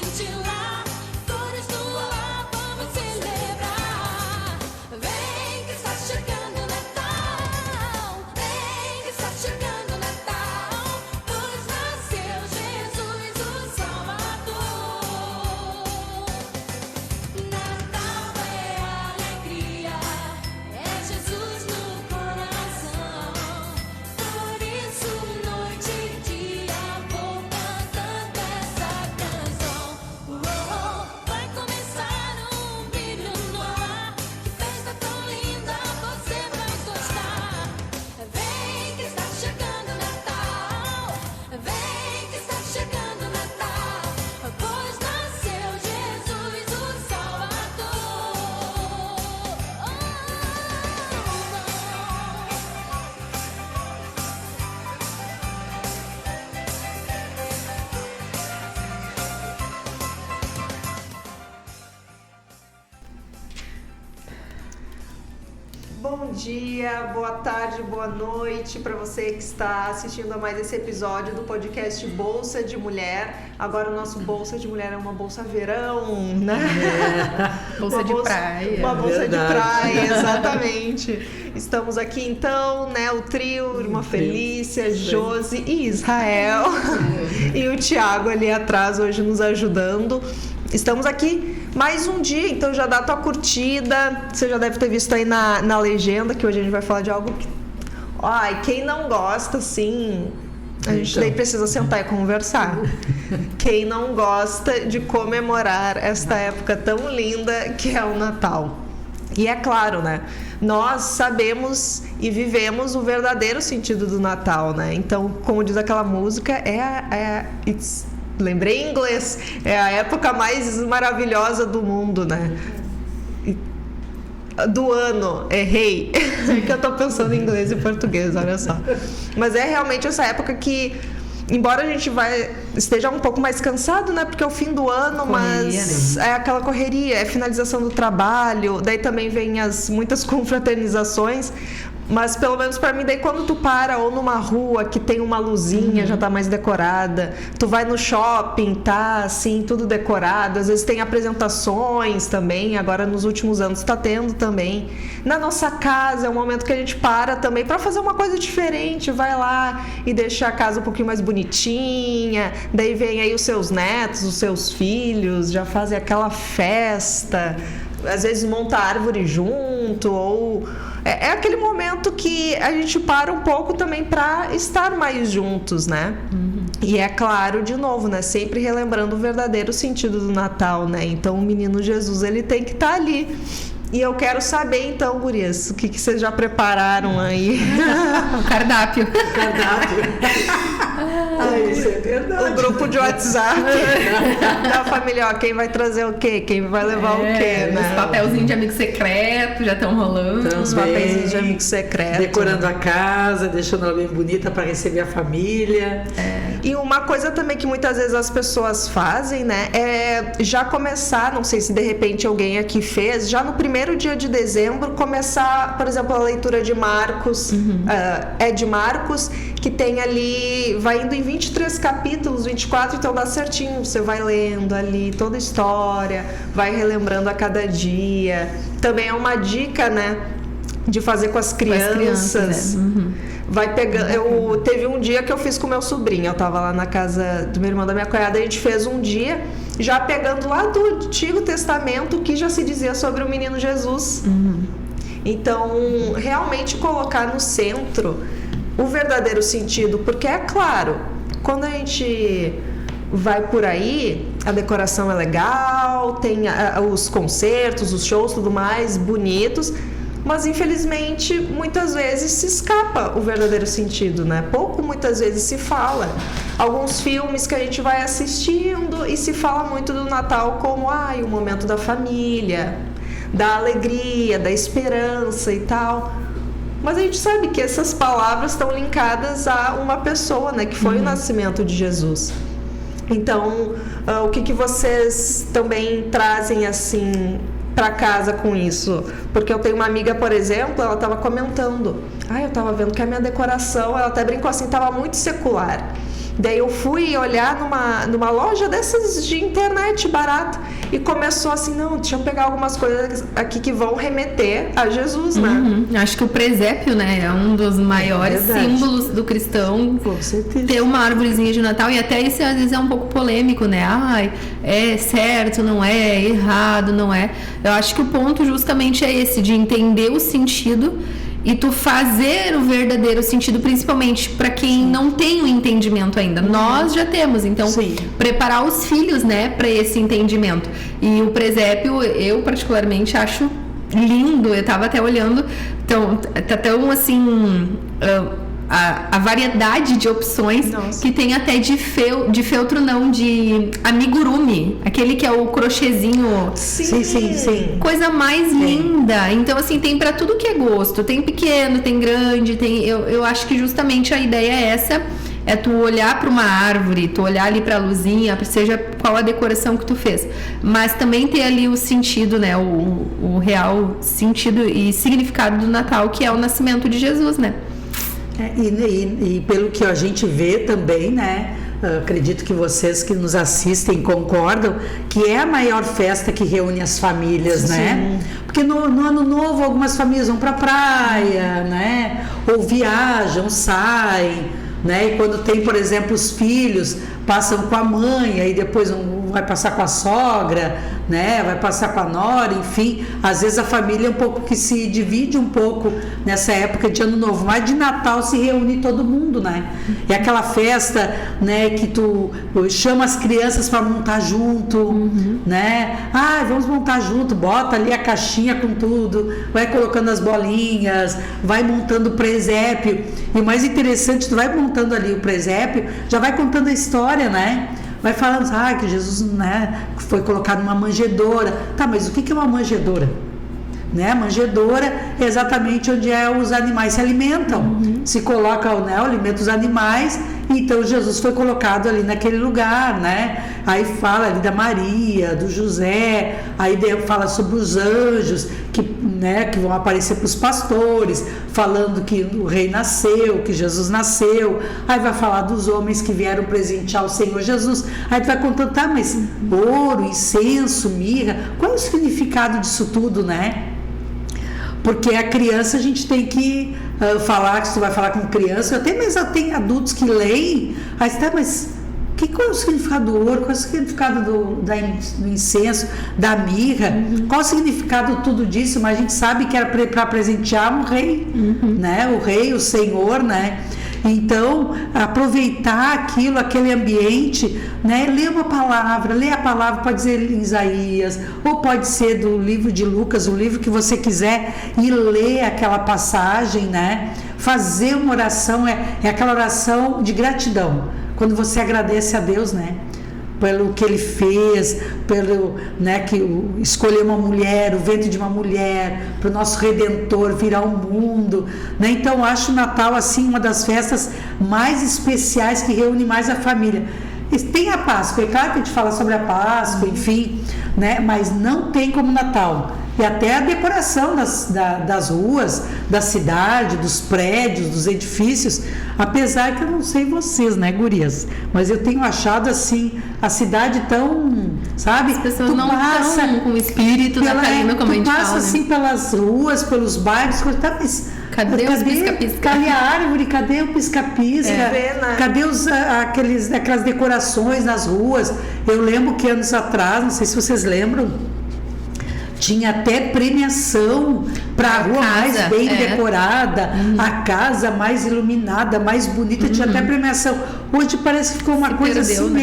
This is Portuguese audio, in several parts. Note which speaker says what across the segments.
Speaker 1: cintilar, cores do ar, vamos celebrar. Vem que está chegando o Natal, vem que está chegando o Natal, pois nasceu Jesus o Salvador. Natal é alegria, é Jesus no coração. Por isso, noite e dia, vou cantando essa canção. Vai começar um brilho no ar, que festa tão linda, você vai gostar. Vem que está chegando o Natal, vem que está chegando o Natal, pois nasceu Jesus o
Speaker 2: Bom dia, boa tarde, boa noite para você que está assistindo a mais esse episódio do podcast Bolsa de Mulher. Agora o nosso Bolsa de Mulher é uma bolsa verão, né?
Speaker 3: Bolsa de praia.
Speaker 2: Uma bolsa
Speaker 4: Verdade.
Speaker 2: de praia, exatamente. Estamos aqui então, né? O trio, Irmã Felícia, Josi e Israel. E o Thiago ali atrás hoje nos ajudando. Estamos aqui mais um dia, então já dá tua curtida. Você já deve ter visto aí na legenda que hoje a gente vai falar de algo que... Ai, quem não gosta, assim... A gente
Speaker 4: Então.
Speaker 2: daí precisa sentar e conversar. Quem não gosta de comemorar esta época tão linda que é o Natal? E é claro, né? Nós sabemos e vivemos o verdadeiro sentido do Natal, né? Então, como diz aquela música, lembrei em inglês, é a época mais maravilhosa do mundo, né? Do ano, errei. É que eu tô pensando em inglês e português, olha só. Mas é realmente essa época que, embora a gente esteja um pouco mais cansado, né? Porque é o fim do ano, mas é aquela correria, é finalização do trabalho, daí também vem muitas confraternizações. Mas pelo menos pra mim, daí quando tu para ou numa rua que tem uma luzinha, já tá mais decorada, tu vai no shopping, tá assim, tudo decorado, às vezes tem apresentações também, agora nos últimos anos tá tendo também. Na nossa casa é um momento que a gente para também pra fazer uma coisa diferente, vai lá e deixa a casa um pouquinho mais bonitinha, daí vem aí os seus netos, os seus filhos, já fazem aquela festa, às vezes monta a árvore junto, ou... É aquele momento que a gente para um pouco também para estar mais juntos, né? Uhum. E é claro, de novo, né? Sempre relembrando o verdadeiro sentido do Natal, né? Então o menino Jesus, ele tem que estar ali. E eu quero saber, então, gurias, o que vocês já prepararam aí?
Speaker 3: O cardápio.
Speaker 4: Isso é verdade.
Speaker 2: O grupo de WhatsApp da família, ó, quem vai trazer o quê? Quem vai levar o quê, né?
Speaker 3: Os papelzinhos de amigo secreto já estão rolando.
Speaker 4: Então,
Speaker 2: Os papéis de amigo secreto.
Speaker 4: Decorando a casa, deixando ela bem bonita para receber a família.
Speaker 2: E uma coisa também que muitas vezes as pessoas fazem, né, é já começar, não sei se de repente alguém aqui fez, já no primeiro dia de dezembro, começar, por exemplo, a leitura de Marcos, é de Marcos, que tem ali, vai indo em 23 capítulos, 24, então dá certinho, você vai lendo ali toda a história, vai relembrando a cada dia. Também é uma dica, né, de fazer com as crianças. Vai pegando. Teve um dia que eu fiz com meu sobrinho. Eu tava lá na casa do meu irmão, da minha cunhada, a gente fez um dia já pegando lá do Antigo Testamento o que já se dizia sobre o menino Jesus. Então, realmente colocar no centro o verdadeiro sentido, porque é claro, quando a gente vai por aí, a decoração é legal, tem os concertos, os shows, tudo mais, bonitos, mas infelizmente muitas vezes se escapa o verdadeiro sentido, né? Muitas vezes se fala. Alguns filmes que a gente vai assistindo e se fala muito do Natal como o momento da família, da alegria, da esperança e tal. Mas a gente sabe que essas palavras estão linkadas a uma pessoa, né? Que foi o nascimento de Jesus. Então, o que vocês também trazem assim para casa com isso? Porque eu tenho uma amiga, por exemplo, ela estava comentando, eu estava vendo que a minha decoração, ela até brincou assim, estava muito secular. Daí eu fui olhar numa loja dessas de internet barata e começou assim, não, deixa eu pegar algumas coisas aqui que vão remeter a Jesus, né?
Speaker 3: Acho que o presépio, né, é um dos maiores
Speaker 4: verdade.
Speaker 3: símbolos do cristão.
Speaker 4: Com certeza.
Speaker 3: Ter uma árvorezinha de Natal, e até isso às vezes é um pouco polêmico, né? Ai, é certo, não é, errado, não é. Eu acho que o ponto justamente é esse, de entender o sentido e tu fazer o verdadeiro sentido, principalmente para quem não tem o entendimento ainda. Nós já temos, então
Speaker 4: Sim.
Speaker 3: preparar os filhos, né, para esse entendimento. E o presépio, eu particularmente acho lindo. Eu tava até olhando, então tá tão assim, a variedade de opções.
Speaker 2: Nossa.
Speaker 3: Que tem até de feltro não, de amigurumi, aquele que é o crochêzinho.
Speaker 4: Sim.
Speaker 3: Coisa mais linda. Então, assim, tem pra tudo que é gosto. Tem pequeno, tem grande, tem. Eu acho que justamente a ideia é essa. É tu olhar pra uma árvore, tu olhar ali pra luzinha, seja qual a decoração que tu fez. Mas também ter ali o sentido, né? O real sentido e significado do Natal, que é o nascimento de Jesus, né?
Speaker 4: E pelo que a gente vê também, né? Acredito que vocês que nos assistem concordam que é a maior festa que reúne as famílias, né? Porque no Ano Novo algumas famílias vão para praia, né? Ou viajam, saem, né? E quando tem, por exemplo, os filhos passam com a mãe, aí depois vai passar com a sogra, né? Vai passar com a nora, enfim. Às vezes a família é um pouco que se divide um pouco nessa época de Ano Novo, mas de Natal se reúne todo mundo, né? É aquela festa, né? Que tu chama as crianças para montar junto, né? Ah, vamos montar junto, bota ali a caixinha com tudo, vai colocando as bolinhas, vai montando o presépio. E o mais interessante, tu vai montando ali o presépio, já vai contando a história, né? Vai falando, que Jesus, né, foi colocado numa manjedoura. Tá, mas o que é uma manjedoura? Né? A manjedoura é exatamente onde os animais se alimentam. Se coloca, né, o alimento dos animais, então Jesus foi colocado ali naquele lugar, né? Aí fala ali da Maria, do José, aí fala sobre os anjos que, né, que vão aparecer para os pastores, falando que o rei nasceu, que Jesus nasceu. Aí vai falar dos homens que vieram presentear o Senhor Jesus. Aí tu vai contando, tá, mas ouro, incenso, mirra, qual é o significado disso tudo, né? Porque a criança a gente tem que falar, que se tu vai falar com criança, até mesmo tem adultos que leem, aí tá, mas qual é o significado do ouro, qual é o significado do incenso, da mirra, qual é o significado de tudo disso? Mas a gente sabe que era para presentear um rei, né? O rei, o Senhor, né? Então, aproveitar aquele ambiente, né? Lê a palavra, pode ser em Isaías, ou pode ser do livro de Lucas, o livro que você quiser, e ler aquela passagem, né? Fazer uma oração, é aquela oração de gratidão, quando você agradece a Deus, né? Pelo que ele fez, né, que escolheu uma mulher, o ventre de uma mulher, para o nosso Redentor vir ao mundo, né? Então eu acho o Natal assim uma das festas mais especiais, que reúne mais a família. Tem a Páscoa, é claro que a gente fala sobre a Páscoa, enfim, né? Mas não tem como Natal. E até a decoração das ruas, da cidade, dos prédios, dos edifícios, apesar que eu não sei vocês, né, gurias? Mas eu tenho achado, assim, a cidade tão, sabe?
Speaker 3: As pessoas não estão com o espírito natalino, como a gente fala,
Speaker 4: Tu passa, assim, pelas ruas, pelos bairros, tá, mas...
Speaker 3: Cadê os pisca-pisca?
Speaker 4: Cadê a árvore? Cadê o pisca-pisca?
Speaker 2: Né?
Speaker 4: Cadê aquelas decorações nas ruas? Eu lembro que anos atrás, não sei se vocês lembram, tinha até premiação para a rua mais bem decorada, a casa mais iluminada, mais bonita, tinha até premiação. Hoje parece que ficou uma coisa
Speaker 3: perdeu,
Speaker 4: assim,
Speaker 3: né?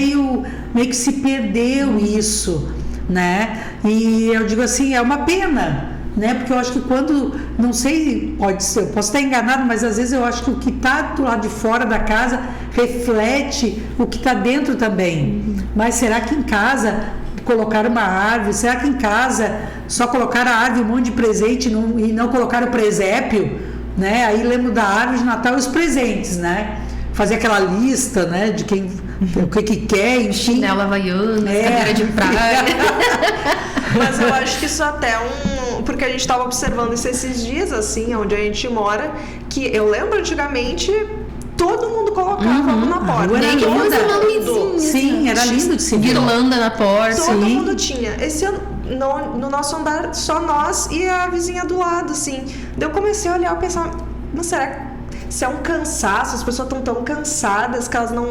Speaker 4: meio que se perdeu isso, né? E eu digo assim, é uma pena, né? Porque eu acho que quando, não sei, pode ser, eu posso estar enganado, mas às vezes eu acho que o que está do lado de fora da casa reflete o que está dentro também. Mas será que em casa colocar uma árvore? Será que em casa só colocar a árvore, um monte de presente e não colocar o presépio, né? Aí lembro da árvore de Natal e os presentes, né? Fazer aquela lista, né? De quem, o que quer, enfim.
Speaker 3: Chinela havaiana, cadeira de praia.
Speaker 2: Mas eu acho que isso até porque a gente estava observando isso esses dias, assim, onde a gente mora, que eu lembro antigamente todo mundo colocava algo na porta.
Speaker 4: rua era
Speaker 3: Nem que fosse
Speaker 4: linda.
Speaker 3: uma luzinha.
Speaker 4: Sim, era lindo de se ver.
Speaker 3: Guirlanda na porta.
Speaker 2: Todo mundo tinha. Esse ano, no nosso andar, só nós e a vizinha do lado, assim. Daí eu comecei a olhar e pensar, mas será que se é um cansaço, as pessoas estão tão cansadas que elas não...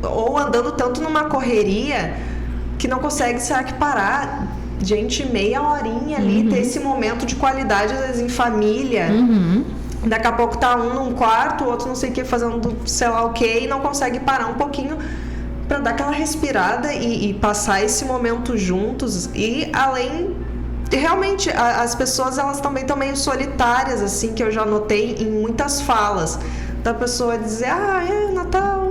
Speaker 2: Ou andando tanto numa correria que não consegue, será que parar? Gente, meia horinha ali, ter esse momento de qualidade, às vezes, em família. Daqui a pouco tá um num quarto, o outro não sei o que, fazendo sei lá o que, e não consegue parar um pouquinho para dar aquela respirada e passar esse momento juntos. E além, realmente, as pessoas elas também estão meio solitárias, assim, que eu já notei em muitas falas da pessoa dizer, Natal,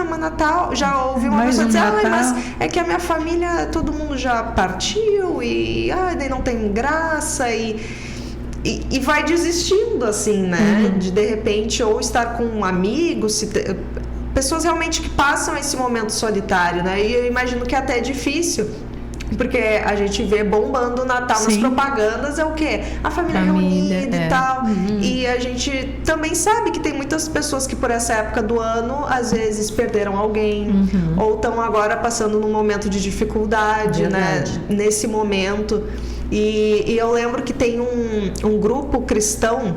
Speaker 2: mas Natal, já ouvi uma
Speaker 4: Mais
Speaker 2: pessoa
Speaker 4: um
Speaker 2: dizer,
Speaker 4: Natal.
Speaker 2: mas é que a minha família, todo mundo já partiu e daí não tem graça e vai desistindo, assim, né? De repente, ou estar com amigos, pessoas realmente que passam esse momento solitário, né? E eu imagino que até é difícil, porque a gente vê bombando o Natal nas
Speaker 4: Sim.
Speaker 2: propagandas, é o quê? A família reunida e tal. E a gente também sabe que tem muitas pessoas que por essa época do ano, às vezes perderam alguém, ou estão agora passando num momento de dificuldade,
Speaker 4: Verdade.
Speaker 2: né? Nesse momento. E eu lembro que tem um grupo cristão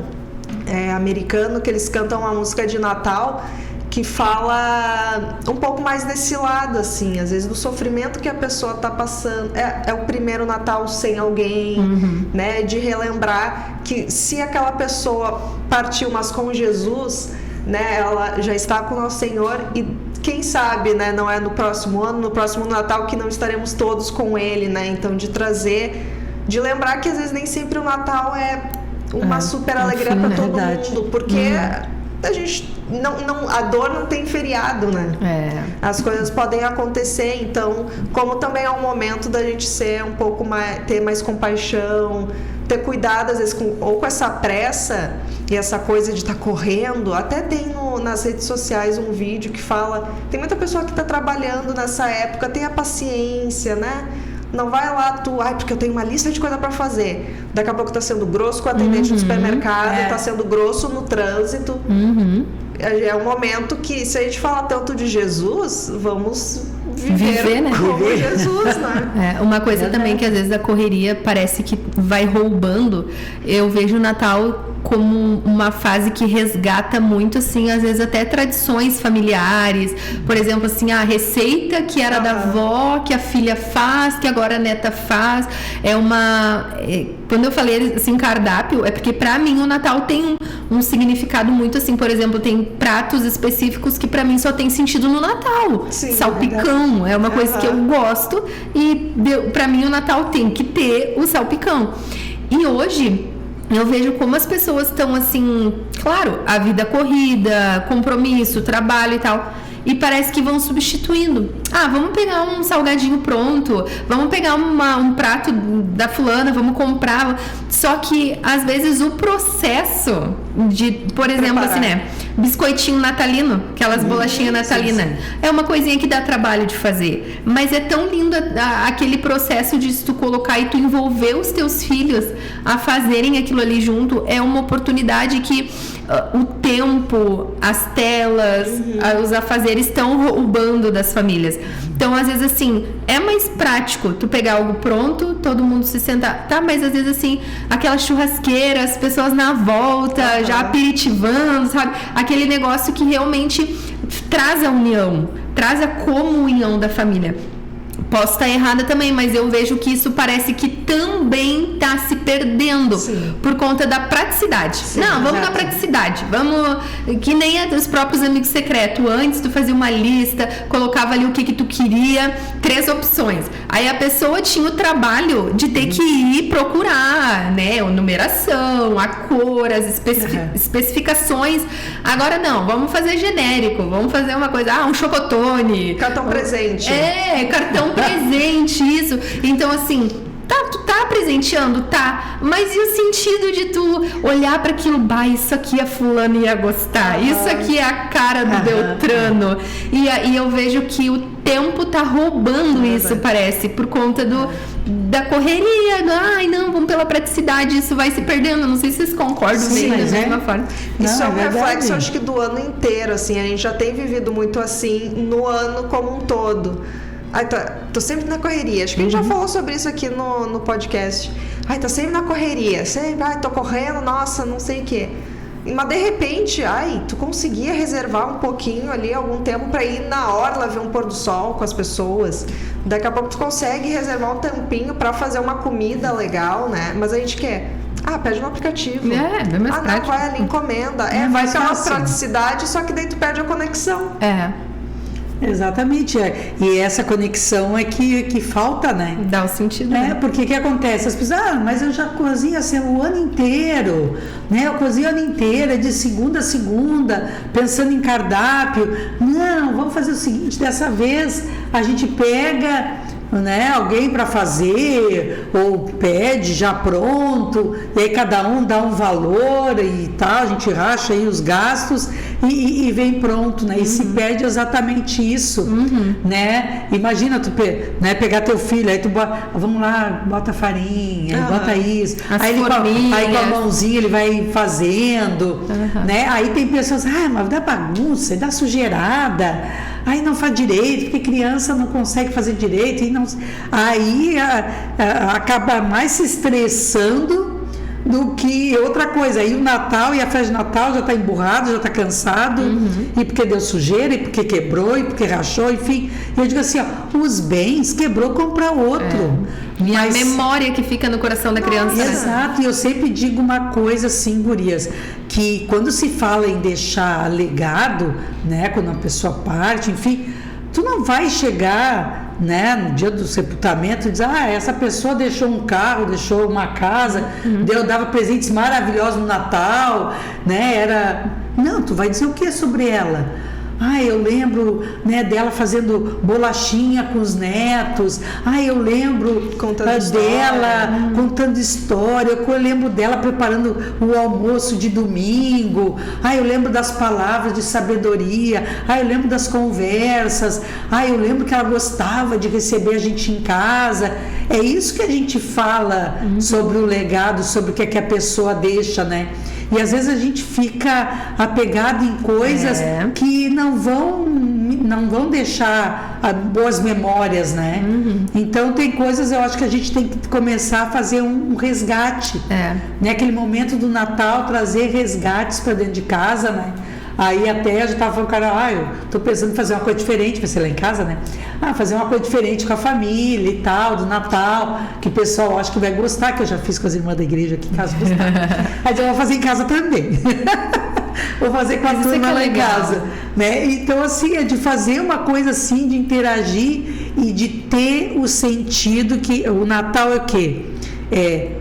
Speaker 2: americano que eles cantam uma música de Natal que fala um pouco mais desse lado, assim, às vezes do sofrimento que a pessoa está passando. É o primeiro Natal sem alguém, né? De relembrar que se aquela pessoa partiu, mas com Jesus, né? Ela já está com o nosso Senhor e quem sabe, né? Não é no próximo ano, no próximo Natal que não estaremos todos com Ele, né? Então de lembrar que às vezes nem sempre o Natal é uma super alegria para todo
Speaker 4: verdade.
Speaker 2: mundo, porque a gente a dor não tem feriado, né? As coisas podem acontecer, então, como também é um momento da gente ser um pouco mais, ter mais compaixão, ter cuidado às vezes ou com essa pressa e essa coisa de estar correndo. Até tem nas redes sociais um vídeo que fala, tem muita pessoa que está trabalhando nessa época, tenha paciência, né? Não vai lá porque eu tenho uma lista de coisa para fazer. Daqui a pouco tá sendo grosso com o atendente do supermercado, tá sendo grosso no trânsito. É um momento que, se a gente fala tanto de Jesus, vamos viver
Speaker 3: né?
Speaker 2: como Jesus, né?
Speaker 3: Uma coisa também que às vezes a correria parece que vai roubando. Eu vejo o Natal como uma fase que resgata muito, assim, às vezes até tradições familiares. Por exemplo, assim, a receita que era da avó, que a filha faz, que agora a neta faz. Quando eu falei assim, cardápio, é porque pra mim o Natal tem um significado muito assim. Por exemplo, tem pratos específicos que pra mim só tem sentido no Natal.
Speaker 2: Sim,
Speaker 3: salpicão é uma coisa que eu gosto e pra mim o Natal tem que ter o salpicão. E hoje eu vejo como as pessoas estão assim, claro, a vida corrida, compromisso, trabalho e tal, e parece que vão substituindo. Vamos pegar um salgadinho pronto, vamos pegar um prato da fulana, vamos comprar. Só que às vezes o processo de, por exemplo, assim, né, biscoitinho natalino, aquelas bolachinhas natalinas, é uma coisinha que dá trabalho de fazer, mas é tão lindo aquele processo de tu colocar e tu envolver os teus filhos a fazerem aquilo ali junto. É uma oportunidade que o tempo, as telas, os afazeres estão roubando das famílias. Então, às vezes, assim, é mais prático tu pegar algo pronto, todo mundo se sentar, mas às vezes, assim, aquela churrasqueira, as pessoas na volta, já aperitivando, sabe? Aquele negócio que realmente traz a união, traz a comunhão da família. Posso estar errada também, mas eu vejo que isso parece que também está se perdendo por conta da praticidade. Vamos na praticidade. Vamos, que nem os próprios amigos secretos. Antes tu fazia uma lista, colocava ali o que tu queria, 3 opções. Aí a pessoa tinha o trabalho de ter que ir procurar, né? A numeração, a cor, as especificações. Agora não, vamos fazer genérico. Vamos fazer uma coisa, um chocotone.
Speaker 2: Cartão presente.
Speaker 3: Cartão presente, isso. Então, assim, tu tá presenteando? Tá. Mas e o sentido de tu olhar para aquilo, bah, isso aqui a fulana ia gostar, isso aqui é a cara do Beltrano. E eu vejo que o tempo tá roubando isso, parece, por conta da correria, ai não, vamos pela praticidade, isso vai se perdendo. Não sei se vocês concordam bem da mesma forma.
Speaker 2: Isso
Speaker 4: Não,
Speaker 2: é um
Speaker 4: verdade.
Speaker 2: reflexo, acho que do ano inteiro, assim, a gente já tem vivido muito assim no ano como um todo. Ai, tô sempre na correria, acho que a gente já falou sobre isso aqui no podcast. Ai, tô sempre na correria, sempre, ai, tô correndo, nossa, não sei o quê. Mas de repente, tu conseguia reservar um pouquinho ali, algum tempo para ir na orla ver um pôr do sol com as pessoas. Daqui a pouco tu consegue reservar um tampinho para fazer uma comida legal, né? Mas a gente quer, pede no aplicativo.
Speaker 3: Bem mais prático.
Speaker 2: Não, vai ali, encomenda. Vai
Speaker 4: mais
Speaker 2: pela
Speaker 4: fácil.
Speaker 2: praticidade, só que daí tu perde a conexão.
Speaker 4: Exatamente. E essa conexão é que falta, né?
Speaker 3: Dá o sentido. Né?
Speaker 4: Porque o que acontece? As pessoas, mas eu já cozinho assim o ano inteiro, né? Eu cozinho o ano inteiro, de segunda a segunda, pensando em cardápio. Não, vamos fazer o seguinte, dessa vez a gente pega, né, alguém para fazer, ou pede já pronto, e aí cada um dá um valor e tal, a gente racha aí os gastos e vem pronto, né? E se perde exatamente isso, né? Imagina tu pegar teu filho, aí tu bota, vamos lá, bota farinha, bota isso, aí com a mãozinha ele vai fazendo, né? Aí tem pessoas, mas dá bagunça, dá sujeirada, aí não faz direito, porque criança não consegue fazer direito, e não, aí acaba mais se estressando do que outra coisa. Aí o Natal e a festa de Natal já está emburrado, já está cansado, e porque deu sujeira, e porque quebrou, e porque rachou, enfim. Eu digo assim, os bens quebrou, compra outro.
Speaker 3: E a memória que fica no coração da criança.
Speaker 4: Exato, e eu sempre digo uma coisa assim, gurias, que quando se fala em deixar legado, né, quando uma pessoa parte, enfim, tu não vai chegar, né, no dia do sepultamento e dizer, essa pessoa deixou um carro, deixou uma casa, dava presentes maravilhosos no Natal, né, não, tu vai dizer o que sobre ela? Eu lembro, né, dela fazendo bolachinha com os netos. Eu lembro dela contando história. Eu lembro dela preparando o almoço de domingo. Eu lembro das palavras de sabedoria. Eu lembro das conversas. Eu lembro que ela gostava de receber a gente em casa. É isso que a gente fala sobre o legado, sobre o que é que a pessoa deixa, né? E às vezes a gente fica apegado em coisas que não vão deixar boas memórias, né? Então tem coisas, eu acho que a gente tem que começar a fazer um resgate, né? Aquele momento do Natal, trazer resgates para dentro de casa, né? Aí até a gente tava falando, cara, eu tô pensando em fazer uma coisa diferente, vai ser lá em casa, né? Fazer uma coisa diferente com a família e tal, do Natal, que o pessoal acho que vai gostar, que eu já fiz com as irmãs da igreja aqui em casa, mas eu vou fazer em casa também. Vou fazer com a turma lá em casa, né? Então, assim, é de fazer uma coisa assim, de interagir e de ter o sentido que o Natal é o quê? É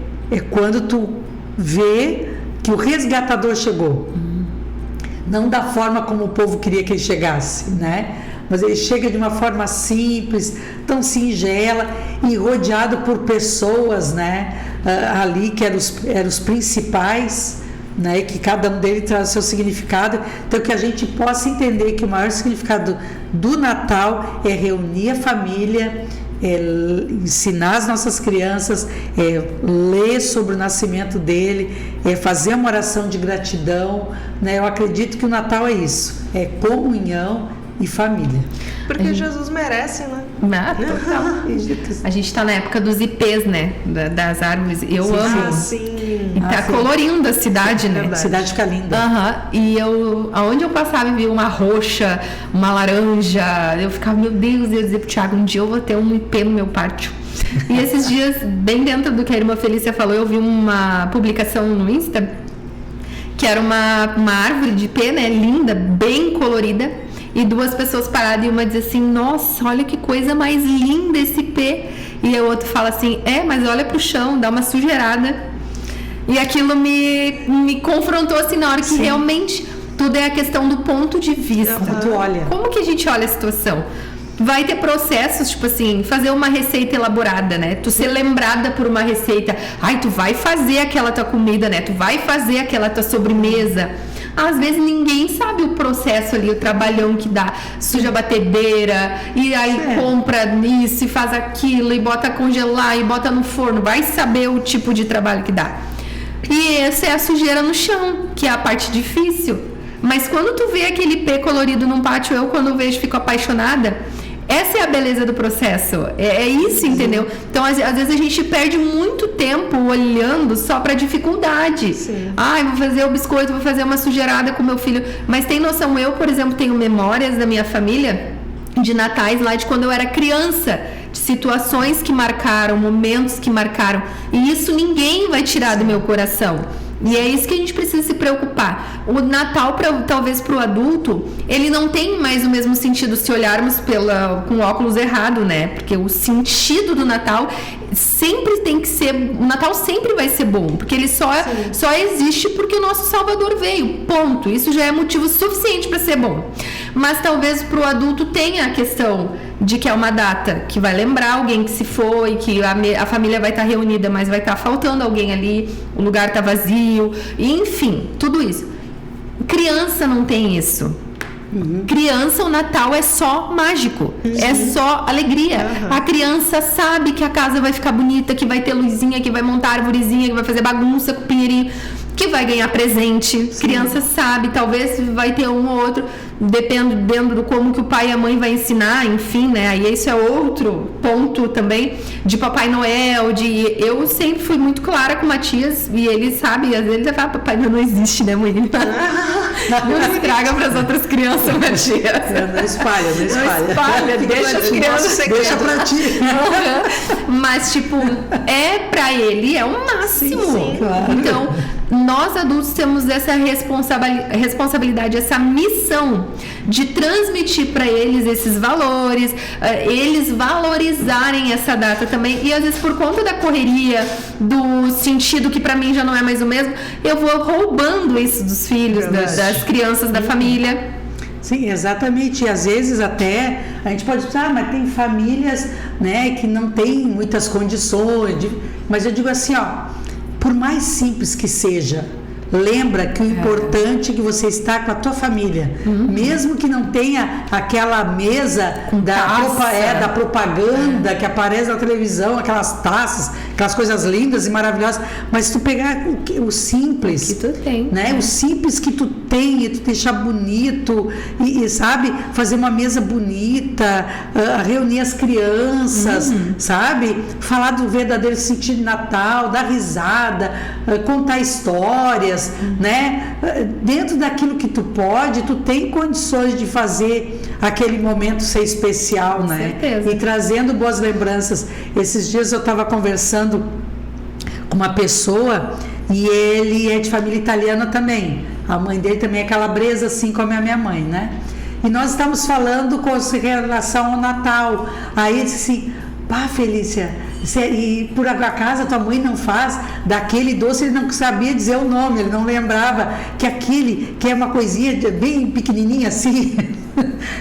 Speaker 4: quando tu vê que o resgatador chegou. Não da forma como o povo queria que ele chegasse, né? Mas ele chega de uma forma simples, tão singela e rodeado por pessoas, né? Ali que eram os principais, né? Que cada um deles traz o seu significado. Então que a gente possa entender que o maior significado do Natal é reunir a família, ensinar as nossas crianças, ler sobre o nascimento dele, fazer uma oração de gratidão, né? Eu acredito que o Natal é isso, é comunhão e família.
Speaker 2: Porque Jesus merece, né?
Speaker 3: Total. A gente está na época dos ipês, né? Das árvores. Eu amo.
Speaker 2: Sim.
Speaker 3: E tá colorindo a cidade, né?
Speaker 4: A cidade fica linda.
Speaker 3: E aonde eu passava e via uma roxa, uma laranja, eu ficava, meu Deus, eu ia dizer pro Thiago, um dia eu vou ter um ipê no meu pátio. E esses dias, bem dentro do que a irmã Felícia falou, eu vi uma publicação no Insta, que era uma árvore de ipê, né? Linda, bem colorida. E duas pessoas paradas e uma diz assim, nossa, olha que coisa mais linda esse ipê. E o outro fala assim, mas olha pro chão, dá uma sujeirada. E aquilo me confrontou assim na hora que realmente tudo é a questão do ponto de vista.
Speaker 4: Tu olha.
Speaker 3: Como que a gente olha a situação? vai ter processos, tipo assim, fazer uma receita elaborada, né? Tu ser lembrada por uma receita. Ai, tu vai fazer aquela tua comida, né? Tu vai fazer aquela tua sobremesa. Às vezes ninguém sabe o processo ali, o trabalhão que dá. Suja a batedeira, e aí compra nisso, e faz aquilo, e bota a congelar, e bota no forno. Vai saber o tipo de trabalho que dá. E essa é a sujeira no chão, que é a parte difícil. Mas quando tu vê aquele pé colorido num pátio, eu quando vejo fico apaixonada. Essa é a beleza do processo. É isso, entendeu? Então, às vezes a gente perde muito tempo olhando só pra dificuldade.
Speaker 2: Sim.
Speaker 3: Ai, vou fazer o biscoito, vou fazer uma sujeirada com meu filho. Mas tem noção, eu, por exemplo, tenho memórias da minha família de natais lá de quando eu era criança, de situações que marcaram, momentos que marcaram. E isso ninguém vai tirar do meu coração. E é isso que a gente precisa se preocupar. O Natal, talvez para o adulto, ele não tem mais o mesmo sentido se olharmos com óculos errado, né? Porque o sentido do Natal sempre tem que ser... O Natal sempre vai ser bom, porque ele só existe porque o nosso Salvador veio, ponto. Isso já é motivo suficiente para ser bom. Mas talvez para o adulto tenha a questão de que é uma data que vai lembrar alguém que se foi, que a família vai estar reunida, mas vai estar faltando alguém ali, o lugar está vazio, enfim, tudo isso. Criança não tem isso. Criança, o Natal é só mágico, é só alegria. A criança sabe que a casa vai ficar bonita, que vai ter luzinha, que vai montar arvorezinha, que vai fazer bagunça com o pinheirinho, que vai ganhar presente. Criança sabe, talvez vai ter um ou outro, dependendo do como que o pai e a mãe vai ensinar, enfim, né? Aí isso é outro ponto também de Papai Noel, eu sempre fui muito clara com o Matias, e ele sabe, às vezes ele fala, Papai Noel não existe, né, mãe? Não estraga para as outras crianças, Matias.
Speaker 4: Não espalha.
Speaker 3: Não espalha, deixa as crianças,
Speaker 4: deixa pra ti.
Speaker 3: Mas, tipo, pra ele é o máximo.
Speaker 4: Sim, claro.
Speaker 3: Então, nós adultos temos essa responsabilidade, essa missão de transmitir para eles esses valores, eles valorizarem essa data também. E às vezes, por conta da correria, do sentido que para mim já não é mais o mesmo, eu vou roubando isso dos filhos, das crianças da família.
Speaker 4: Sim, exatamente. E às vezes até a gente pode pensar, mas tem famílias, né, que não tem muitas condições. Mas eu digo assim, ó, por mais simples que seja, lembra que o importante é que você está com a tua família, mesmo que não tenha aquela mesa da propaganda que aparece na televisão, aquelas taças, aquelas coisas lindas e maravilhosas, mas se tu pegar o simples,
Speaker 3: que tu tem,
Speaker 4: né? O simples que tu tem, e tu deixar bonito e sabe, fazer uma mesa bonita, reunir as crianças, sabe, falar do verdadeiro sentido de Natal, dar risada, contar histórias, né? Dentro daquilo que tu pode, tu tem condições de fazer aquele momento ser especial, com né?
Speaker 3: certeza.
Speaker 4: E trazendo boas lembranças. Esses dias eu estava conversando com uma pessoa e ele é de família italiana também. A mãe dele também é calabresa, assim como é a minha mãe, né? E nós estamos falando com relação ao Natal. Aí ele disse assim, pá, Felícia, e por acaso a tua mãe não faz daquele doce? Ele não sabia dizer o nome, ele não lembrava que aquele, que é uma coisinha bem pequenininha assim,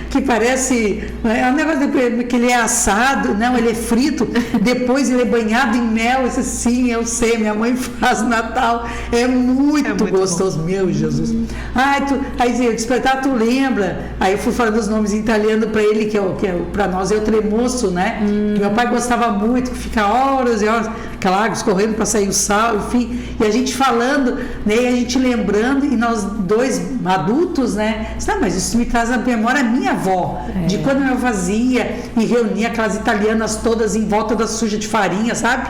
Speaker 4: que parece, é um negócio que ele é assado, não, ele é frito, depois ele é banhado em mel. Eu disse, sim, eu sei, minha mãe faz no Natal, é muito gostoso, bom. Meu Jesus. Aí eu disse, tu lembra? Aí eu fui falando os nomes em italiano para ele, que para nós é o tremoço, né? Que meu pai gostava muito, que fica horas e horas, aquela água escorrendo para sair o sal, enfim, e a gente falando, né? E a gente lembrando, e nós dois adultos, né? Não, mas isso me traz a memória a minha avó, de quando eu fazia e reunia aquelas italianas todas em volta da suja de farinha, sabe?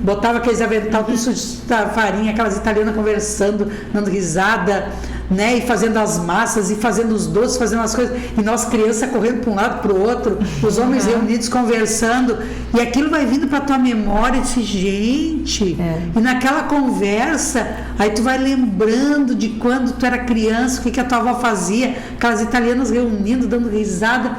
Speaker 4: Botava aqueles avental com suja de farinha, aquelas italianas conversando, dando risada, né? E fazendo as massas e fazendo os doces, fazendo as coisas, e nós crianças correndo para um lado para o outro, os homens reunidos conversando, e aquilo vai vindo para tua memória e diz, gente, e naquela conversa aí tu vai lembrando de quando tu era criança, o que a tua avó fazia, aquelas italianas reunindo, dando risada.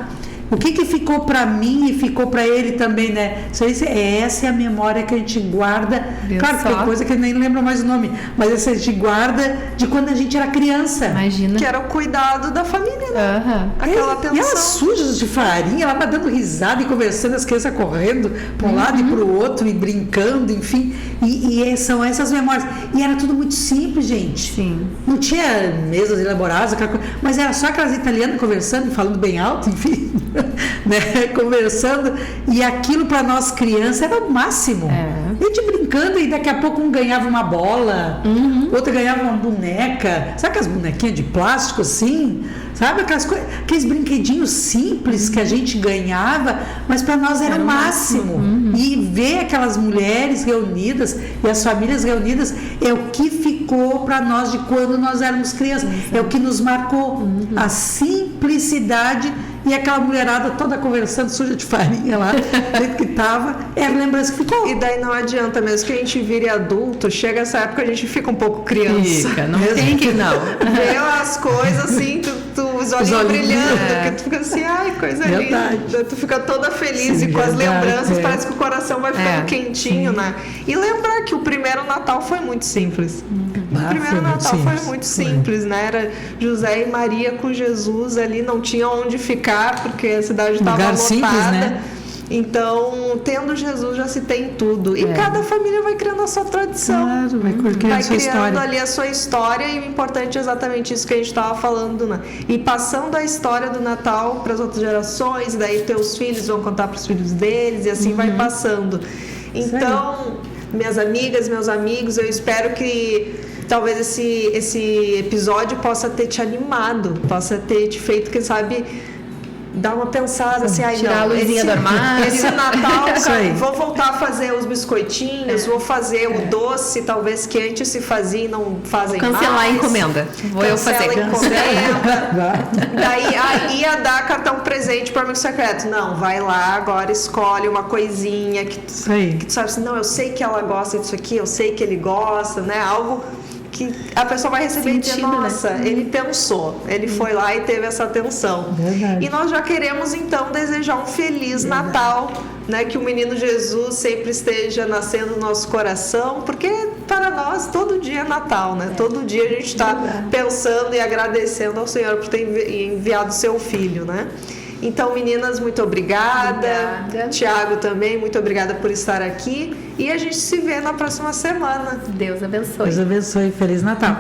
Speaker 4: O que ficou para mim e ficou para ele também, né? Essa é a memória que a gente guarda.
Speaker 3: Viu
Speaker 4: Claro,
Speaker 3: só?
Speaker 4: tem coisa que eu nem lembro mais o nome, mas essa a gente guarda de quando a gente era criança.
Speaker 3: Imagina.
Speaker 2: Que era o cuidado da família, né?
Speaker 3: Aham.
Speaker 2: Aquela
Speaker 4: E elas
Speaker 2: atenção.
Speaker 4: sujas de farinha, ela vai dando risada e conversando, as crianças correndo para um lado e para o outro e brincando, enfim. E são essas memórias. E era tudo muito simples, gente.
Speaker 3: Sim.
Speaker 4: Não tinha mesas elaboradas, aquela coisa, mas era só aquelas italianas conversando e falando bem alto, enfim, né? Conversando. E aquilo para nós crianças era o máximo. A gente brincando e daqui a pouco um ganhava uma bola, outro ganhava uma boneca. Sabe aquelas bonequinhas de plástico assim? Sabe aqueles brinquedinhos simples que a gente ganhava, mas para nós era o máximo. E ver aquelas mulheres reunidas e as famílias reunidas é o que ficou para nós de quando nós éramos crianças. É o que nos marcou. A simplicidade e aquela mulherada toda conversando, suja de farinha lá, do jeito que estava, é a lembrança que ficou.
Speaker 2: E daí não adianta, mesmo que a gente vire adulto, chega essa época a gente fica um pouco criança.
Speaker 3: Fica, não tem que não.
Speaker 2: Vê as coisas assim, os olhinhos brilhando, que tu fica assim, ai, coisa
Speaker 4: Verdade.
Speaker 2: linda. Tu fica toda feliz
Speaker 4: Sim,
Speaker 2: e com as
Speaker 4: verdade,
Speaker 2: lembranças, parece que o coração vai ficando
Speaker 3: É,
Speaker 2: quentinho, né? E lembrar que o primeiro Natal foi muito simples. O primeiro Natal foi muito simples, né? Era José e Maria com Jesus ali, não tinha onde ficar, porque a cidade estava
Speaker 4: Lugar
Speaker 2: lotada.
Speaker 4: simples, né?
Speaker 2: Então, tendo Jesus já se tem tudo. E cada família vai criando a sua tradição.
Speaker 4: Claro, vai criando
Speaker 2: Vai
Speaker 4: a sua
Speaker 2: criando
Speaker 4: história.
Speaker 2: ali a sua história, e o importante é exatamente isso que a gente estava falando, né? E passando a história do Natal para as outras gerações, e daí teus filhos vão contar para os filhos deles, e assim vai passando. Então, minhas amigas, meus amigos, eu espero que talvez esse episódio possa ter te animado, possa ter te feito, quem sabe, dar uma pensada assim, ai,
Speaker 3: Tirar
Speaker 2: não,
Speaker 3: a luzinha do armário.
Speaker 2: esse Natal,
Speaker 4: Isso
Speaker 2: cara,
Speaker 4: aí.
Speaker 2: vou voltar a fazer os biscoitinhos, vou fazer o doce, talvez que antes se fazia e não fazem mais.
Speaker 3: Cancelar a encomenda. Vou eu
Speaker 2: Cancela
Speaker 3: fazer.
Speaker 2: a encomenda. Daí ia dar cartão presente para amigo secreto. Não, vai lá, agora escolhe uma coisinha que
Speaker 4: Isso aí.
Speaker 2: tu sabe assim, não, eu sei que ela gosta disso aqui, eu sei que ele gosta, né? Algo que a pessoa vai receber e dizer,
Speaker 3: Sentido, né?
Speaker 2: nossa, ele pensou, ele foi lá e teve essa atenção.
Speaker 4: Verdade.
Speaker 2: E nós já queremos então desejar um feliz Natal, né? Que o menino Jesus sempre esteja nascendo no nosso coração, porque para nós todo dia é Natal, né? Todo dia a gente está pensando e agradecendo ao Senhor por ter enviado seu filho, né? Então, meninas, muito obrigada.
Speaker 3: Obrigada.
Speaker 2: Tiago também, muito obrigada por estar aqui. E a gente se vê na próxima semana.
Speaker 3: Deus abençoe.
Speaker 4: Deus abençoe. Feliz Natal.